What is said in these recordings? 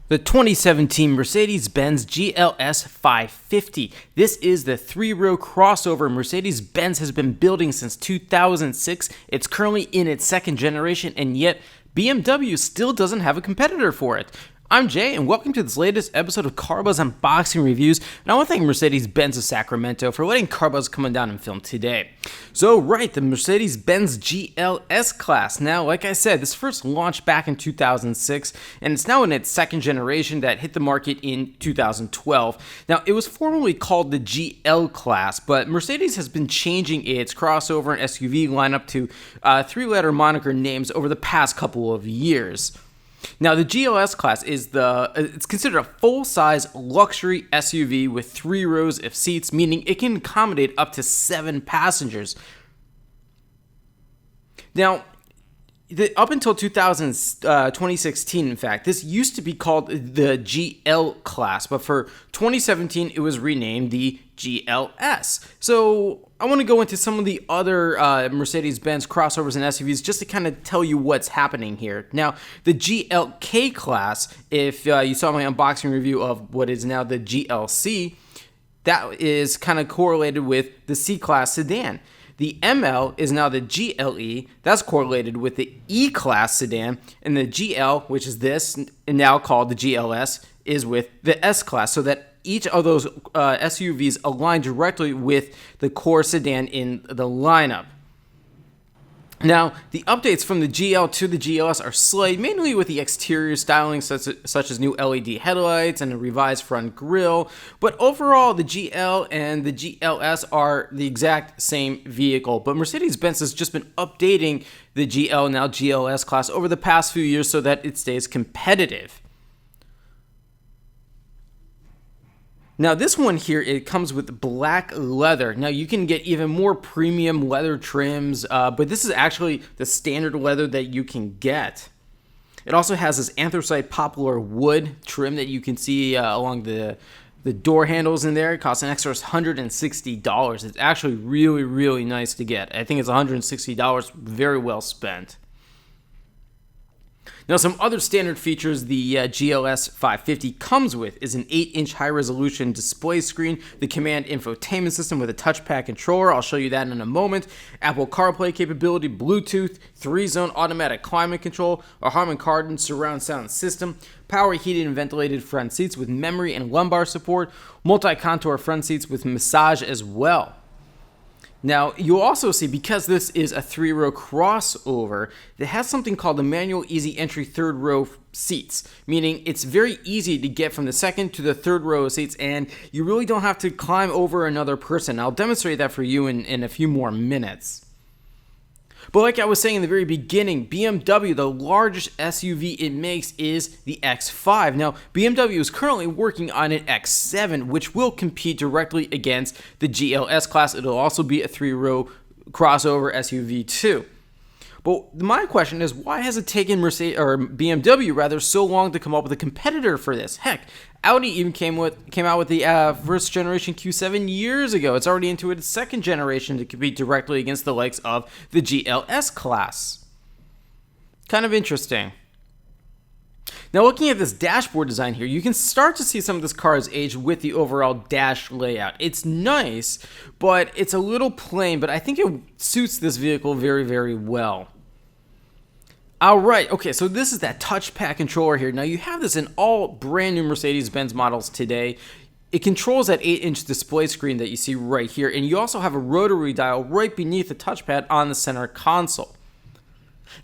The 2017 Mercedes-Benz GLS550. This is the three-row crossover Mercedes-Benz has been building since 2006. It's currently in its second generation, and yet BMW still doesn't have a competitor for it. I'm Jay, and welcome to this latest episode of CarBuzz Unboxing Reviews, and I want to thank Mercedes-Benz of Sacramento for letting CarBuzz come down and film today. So right, the Mercedes-Benz GLS-Class. Now, like I said, this first launched back in 2006, and it's now in its second generation that hit the market in 2012. Now, it was formerly called the GL-Class, but Mercedes has been changing its crossover and SUV lineup to three-letter moniker names over the past couple of years. Now, the GLS-Class is it's considered a full-size luxury SUV with 3 rows of seats, meaning it can accommodate up to 7 passengers. Now, up until 2016, in fact, this used to be called the GL-Class, but for 2017, it was renamed the GLS. So I want to go into some of the other Mercedes-Benz crossovers and SUVs just to kind of tell you what's happening here. Now, the GLK class, if you saw my unboxing review of what is now the GLC, that is kind of correlated with the C-Class sedan. The ML is now the GLE, that's correlated with the E-Class sedan, and the GL, which is this, and now called the GLS, is with the S-Class, so that each of those SUVs align directly with the core sedan in the lineup. Now, the updates from the GL to the GLS are slight, mainly with the exterior styling such as new LED headlights and a revised front grille, but overall the GL and the GLS are the exact same vehicle, but Mercedes-Benz has just been updating the GL, now GLS class, over the past few years so that it stays competitive. Now this one here, it comes with black leather. Now you can get even more premium leather trims, but this is actually the standard leather that you can get. It also has this anthracite poplar wood trim that you can see along the door handles in there. It costs an extra $160. It's actually really, really nice to get. I think it's $160 very well spent. Now, some other standard features the GLS550 comes with is an 8-inch high-resolution display screen, the command infotainment system with a touchpad controller. I'll show you that in a moment. Apple CarPlay capability, Bluetooth, 3-zone automatic climate control, a Harman Kardon surround sound system, power heated and ventilated front seats with memory and lumbar support, multi-contour front seats with massage as well. Now, you'll also see, because this is a 3-row crossover, it has something called the manual easy entry 3rd row seats, meaning it's very easy to get from the 2nd to the 3rd row of seats, and you really don't have to climb over another person. I'll demonstrate that for you in a few more minutes. But like I was saying in the very beginning, BMW, the largest SUV it makes is the X5. Now, BMW is currently working on an X7, which will compete directly against the GLS class. It'll also be a 3-row crossover SUV too. But my question is, why has it taken BMW so long to come up with a competitor for this? Heck, Audi even came out with the first generation Q7 years ago. It's already into its second generation to compete directly against the likes of the GLS class. Kind of interesting. Now, looking at this dashboard design here, you can start to see some of this car's age with the overall dash layout. It's nice, but it's a little plain, but I think it suits this vehicle very, very well. Alright, okay, so this is that touchpad controller here. Now you have this in all brand new Mercedes-Benz models today. It controls that 8-inch display screen that you see right here, and you also have a rotary dial right beneath the touchpad on the center console.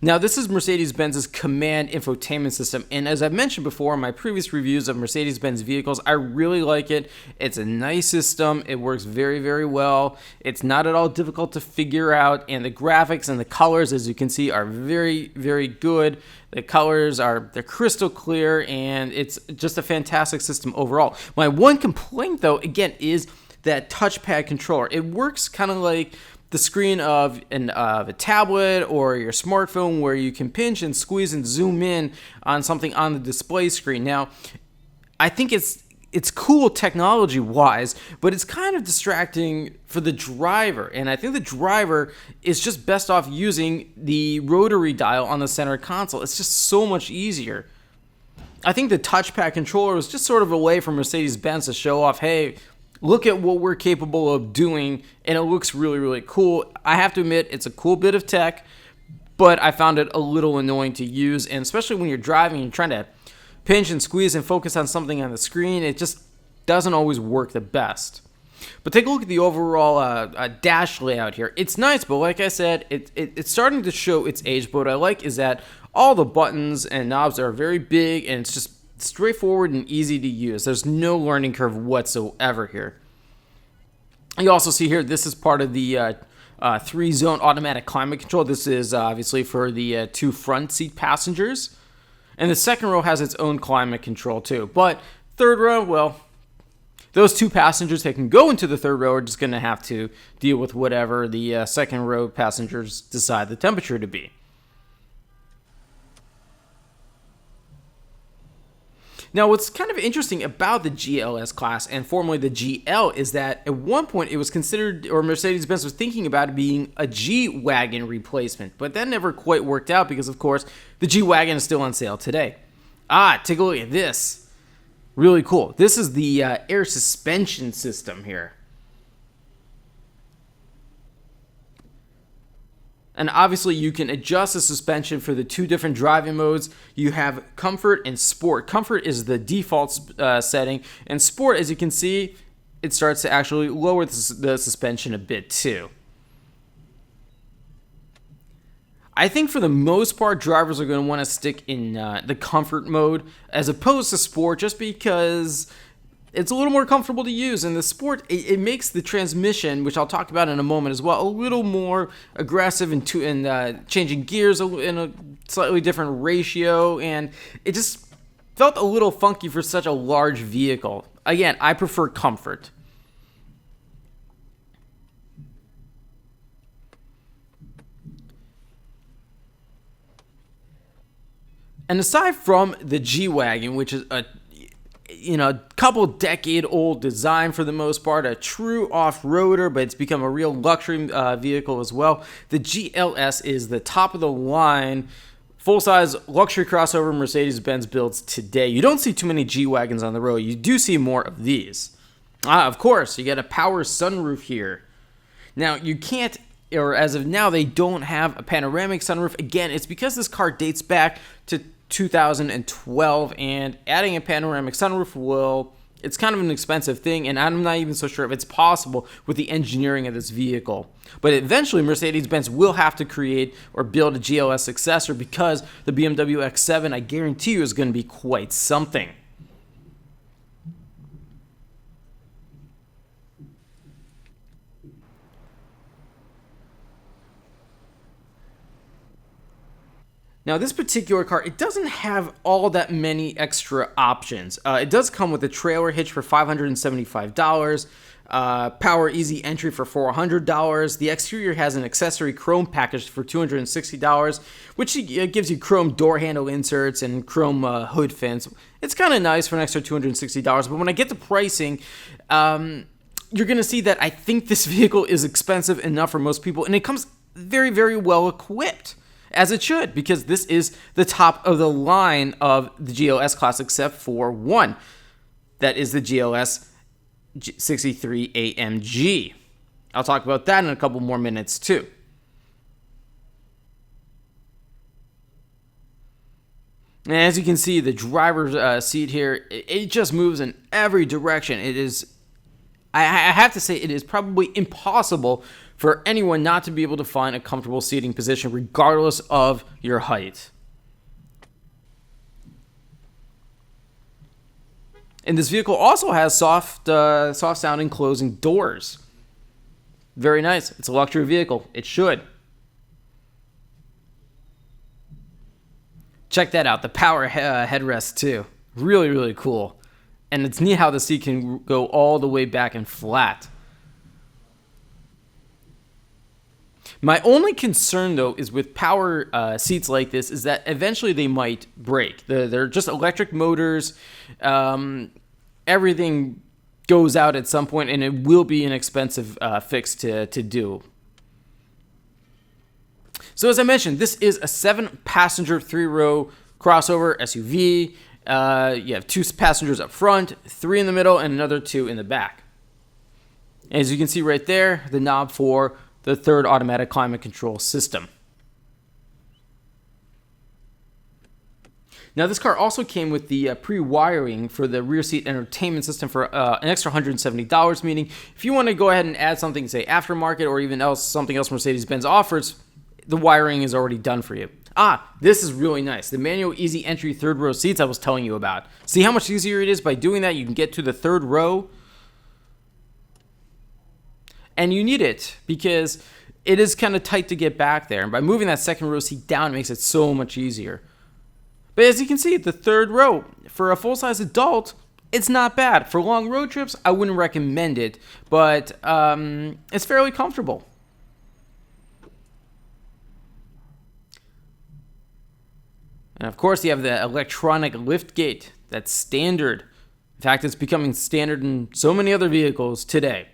Now, this is Mercedes-Benz's command infotainment system, and as I've mentioned before in my previous reviews of Mercedes-Benz vehicles, I really like it. It's a nice system. It works very, very well. It's not at all difficult to figure out, and the graphics and the colors, as you can see, are very, very good. The colors they're crystal clear, and it's just a fantastic system overall. My one complaint, though, again, is that touchpad controller. It works kind of like the screen of a tablet or your smartphone, where you can pinch and squeeze and zoom in on something on the display screen. Now, I think it's cool technology-wise, but it's kind of distracting for the driver, and I think the driver is just best off using the rotary dial on the center console. It's just so much easier. I think the touchpad controller was just sort of a way for Mercedes-Benz to show off, hey, look at what we're capable of doing, and it looks really, really cool. I have to admit, it's a cool bit of tech, but I found it a little annoying to use, and especially when you're driving and trying to pinch and squeeze and focus on something on the screen, it just doesn't always work the best. But take a look at the overall dash layout here. It's nice, but like I said, it's starting to show its age. But what I like is that all the buttons and knobs are very big, and it's just straightforward and easy to use. There's no learning curve whatsoever here. You also see here, this is part of the 3-zone automatic climate control. This is obviously for the 2 front seat passengers. And the second row has its own climate control too. But third row, well, those 2 passengers that can go into the third row are just going to have to deal with whatever the second row passengers decide the temperature to be. Now, what's kind of interesting about the GLS class, and formerly the GL, is that at one point it was considered, or Mercedes-Benz was thinking about it being a G-Wagon replacement, but that never quite worked out because, of course, the G-Wagon is still on sale today. Take a look at this. Really cool. This is the air suspension system here. And obviously you can adjust the suspension for the 2 different driving modes. You have Comfort and Sport. Comfort is the default setting, and Sport, as you can see, it starts to actually lower the suspension a bit too. I think for the most part, drivers are going to want to stick in the Comfort mode as opposed to Sport, just because it's a little more comfortable to use. And the Sport, it makes the transmission, which I'll talk about in a moment as well, a little more aggressive and changing gears in a slightly different ratio. And it just felt a little funky for such a large vehicle. Again, I prefer Comfort. And aside from the G-Wagon, which is a couple decade old design for the most part, a true off-roader, but it's become a real luxury vehicle as well, the GLS is the top of the line full-size luxury crossover Mercedes-Benz builds today. You don't see too many G-Wagons on the road. You do see more of these. Of course, you get a power sunroof here. Now, you can't, or as of now, they don't have a panoramic sunroof. Again, it's because this car dates back to 2012, and adding a panoramic sunroof, well, it's kind of an expensive thing, and I'm not even so sure if it's possible with the engineering of this vehicle. But eventually, Mercedes-Benz will have to create or build a GLS successor, because the BMW X7, I guarantee you, is going to be quite something. Now, this particular car, it doesn't have all that many extra options. It does come with a trailer hitch for $575, power easy entry for $400. The exterior has an accessory chrome package for $260, which gives you chrome door handle inserts and chrome hood fins. It's kind of nice for an extra $260, but when I get to pricing, you're going to see that I think this vehicle is expensive enough for most people, and it comes very, very well equipped. As it should, because this is the top of the line of the GLS class, except for one. That is the GLS63 AMG. I'll talk about that in a couple more minutes too. And as you can see, the driver's seat here, it just moves in every direction. It is, I have to say, it is probably impossible for anyone not to be able to find a comfortable seating position regardless of your height. And this vehicle also has soft sounding closing doors. Very nice. It's a luxury vehicle. It should. Check that out. The power headrest too. Really, really cool. And it's neat how the seat can go all the way back and flat. My only concern, though, is with power seats like this, is that eventually they might break. They're just electric motors. Everything goes out at some point, and it will be an expensive fix to do. So as I mentioned, this is a 7-passenger 3-row crossover SUV. You have 2 passengers up front, 3 in the middle, and another 2 in the back. As you can see right there, the knob for the third automatic climate control system. Now, this car also came with the pre-wiring for the rear seat entertainment system for an extra $170, meaning if you want to go ahead and add something, say aftermarket or even something else Mercedes-Benz offers, the wiring is already done for you. This is really nice. The manual easy entry third row seats I was telling you about. See how much easier it is by doing that? You can get to the third row. And you need it because it is kind of tight to get back there. And by moving that second row seat down, it makes it so much easier. But as you can see, the third row, for a full-size adult, it's not bad. For long road trips, I wouldn't recommend it, but it's fairly comfortable. And of course, you have the electronic lift gate. That's standard. In fact, it's becoming standard in so many other vehicles today.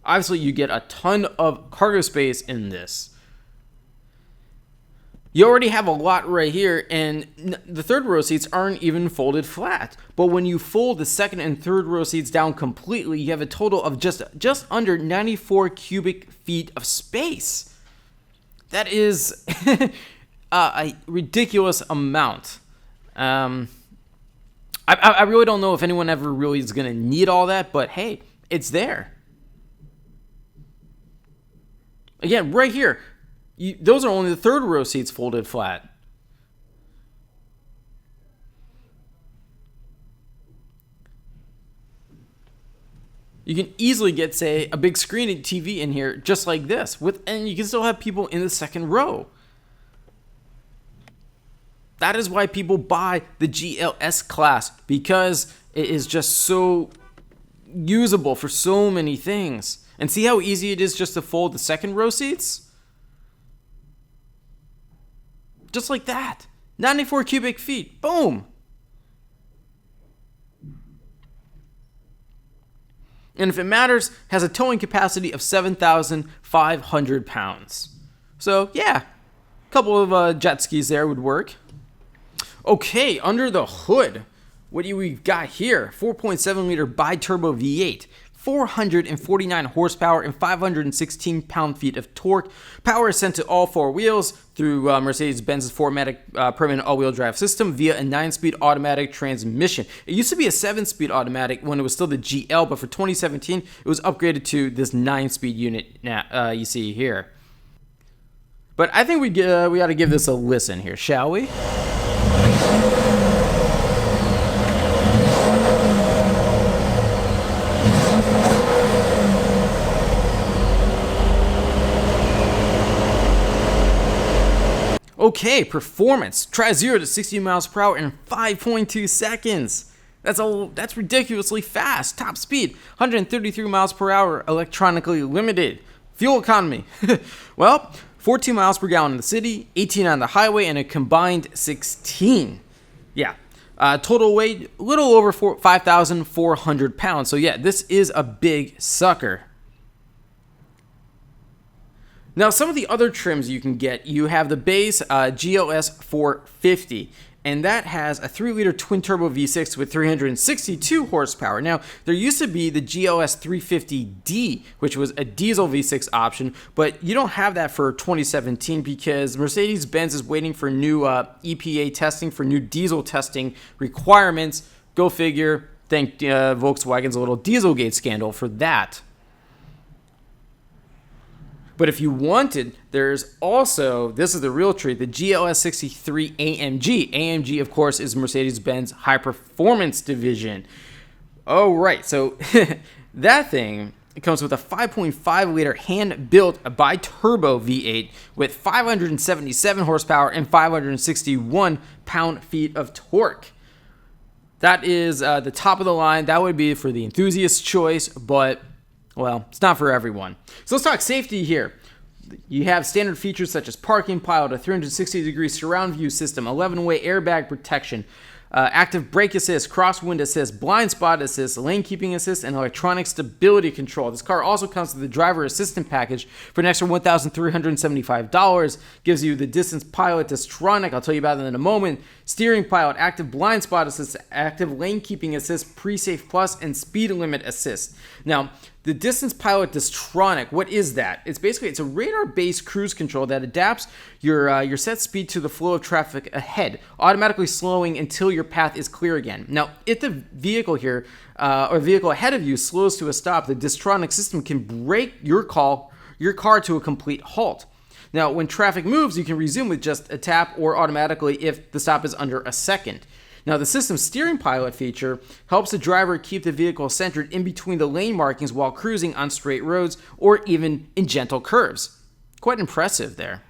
Obviously, you get a ton of cargo space in this. You already have a lot right here, and the third row seats aren't even folded flat. But when you fold the second and third row seats down completely, you have a total of just under 94 cubic feet of space. That is a ridiculous amount. I really don't know if anyone ever really is going to need all that, but hey, it's there. Again, right here. Those are only the third row seats folded flat. You can easily get, say, a big screen TV in here just like this, and you can still have people in the second row. That is why people buy the GLS-Class, because it is just so usable for so many things. And see how easy it is just to fold the second row seats? Just like that. 94 cubic feet. Boom. And if it matters, has a towing capacity of 7,500 pounds. So, yeah, a couple of jet skis there would work. Okay, under the hood, what do we got here? 4.7 liter bi-turbo V8. 449 horsepower and 516 pound-feet of torque. Power is sent to all 4 wheels through Mercedes-Benz's 4MATIC permanent all-wheel drive system via a 9-speed automatic transmission. It used to be a 7-speed automatic when it was still the GL, but for 2017, it was upgraded to this 9-speed unit now, you see here. But I think we ought to give this a listen here, shall we? Okay, performance. Try 0 to 60 miles per hour in 5.2 seconds. That's ridiculously fast. Top speed, 133 miles per hour, electronically limited. Fuel economy. Well, 14 miles per gallon in the city, 18 on the highway, and a combined 16. Yeah. Total weight, a little over 5,400 pounds. So yeah, this is a big sucker. Now, some of the other trims you can get, you have the base GLS550, and that has a 3-liter twin-turbo V6 with 362 horsepower. Now, there used to be the GLS350D, which was a diesel V6 option, but you don't have that for 2017 because Mercedes-Benz is waiting for new EPA testing, for new diesel testing requirements. Go figure. Thank Volkswagen's little Dieselgate scandal for that. But if you wanted, there's also, this is the real treat, the GLS63 AMG. AMG, of course, is Mercedes-Benz high-performance division. Oh, right. So that thing, it comes with a 5.5-liter hand-built bi-turbo V8 with 577 horsepower and 561 pound-feet of torque. That is the top of the line. That would be for the enthusiast choice, but well, it's not for everyone. So let's talk safety here. You have standard features such as parking pilot, a 360-degree surround view system, 11-way airbag protection, active brake assist, crosswind assist, blind spot assist, lane keeping assist, and electronic stability control. This car also comes with the driver assistant package for an extra $1,375. Gives you the distance pilot Distronic, I'll tell you about that in a moment, steering pilot, active blind spot assist, active lane keeping assist, pre-safe plus, and speed limit assist. Now, the Distance Pilot Distronic, what is that? It's a radar-based cruise control that adapts your set speed to the flow of traffic ahead, automatically slowing until your path is clear again. Now, if the vehicle here or vehicle ahead of you slows to a stop, the Distronic system can brake your car to a complete halt. Now, when traffic moves, you can resume with just a tap or automatically if the stop is under a second. Now, the system's steering pilot feature helps the driver keep the vehicle centered in between the lane markings while cruising on straight roads or even in gentle curves. Quite impressive there.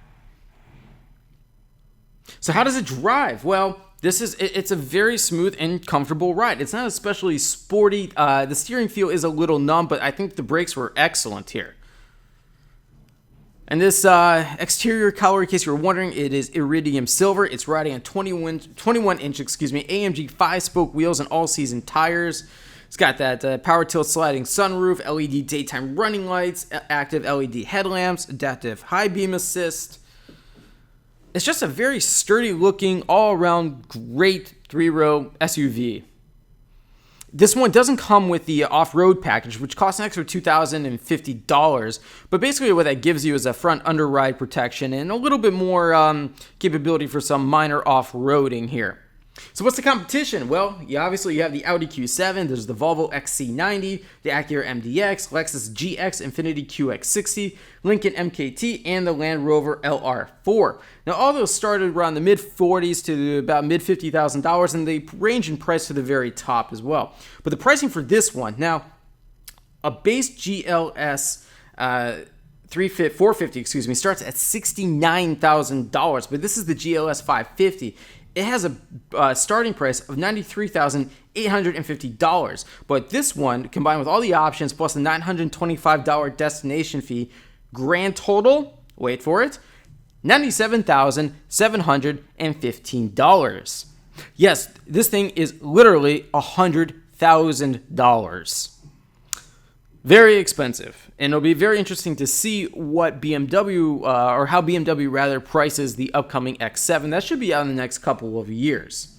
So how does it drive? Well, it's a very smooth and comfortable ride. It's not especially sporty. The steering feel is a little numb, but I think the brakes were excellent here. And this exterior color, in case you were wondering, it is iridium silver. It's riding on 21-inch AMG 5-spoke wheels and all-season tires. It's got that power tilt sliding sunroof, LED daytime running lights, active LED headlamps, adaptive high beam assist. It's just a very sturdy-looking, all-around great 3-row SUV. This one doesn't come with the off-road package, which costs an extra $2,050. But basically what that gives you is a front underride protection and a little bit more capability for some minor off-roading here. So what's the competition? Well, you have the Audi Q7, there's the Volvo XC90, the Acura MDX, Lexus GX, Infiniti QX60, Lincoln MKT, and the Land Rover LR4. Now, all those started around the mid-40s to about mid-$50,000, and they range in price to the very top as well. But the pricing for this one, now, a base GLS 450, starts at $69,000, but this is the GLS550. It has a starting price of $93,850, but this one, combined with all the options plus the $925 destination fee, grand total, wait for it, $97,715. Yes, this thing is literally $100,000. Very expensive, and it'll be very interesting to see what BMW, or how BMW rather, prices the upcoming X7. That should be out in the next couple of years.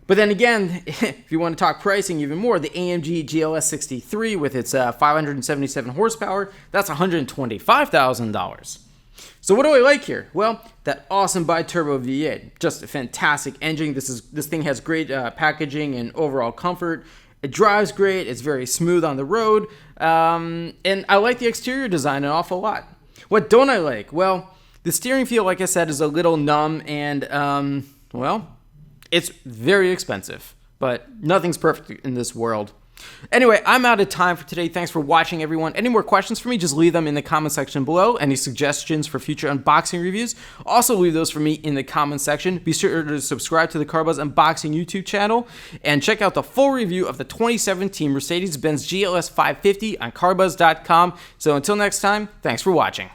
But then again, if you want to talk pricing even more, the AMG GLS63 with its 577 horsepower, that's $125,000. So what do I like here? Well, that awesome bi-turbo V8, just a fantastic engine. This thing has great packaging and overall comfort. It drives great, it's very smooth on the road, and I like the exterior design an awful lot. What don't I like? Well, the steering feel, like I said, is a little numb, and, well, it's very expensive, but nothing's perfect in this world. Anyway, I'm out of time for today. Thanks for watching, everyone. Any more questions for me, just leave them in the comment section below. Any suggestions for future unboxing reviews, also leave those for me in the comment section. Be sure to subscribe to the CarBuzz Unboxing YouTube channel and check out the full review of the 2017 Mercedes-Benz GLS550 on carbuzz.com. So until next time, thanks for watching.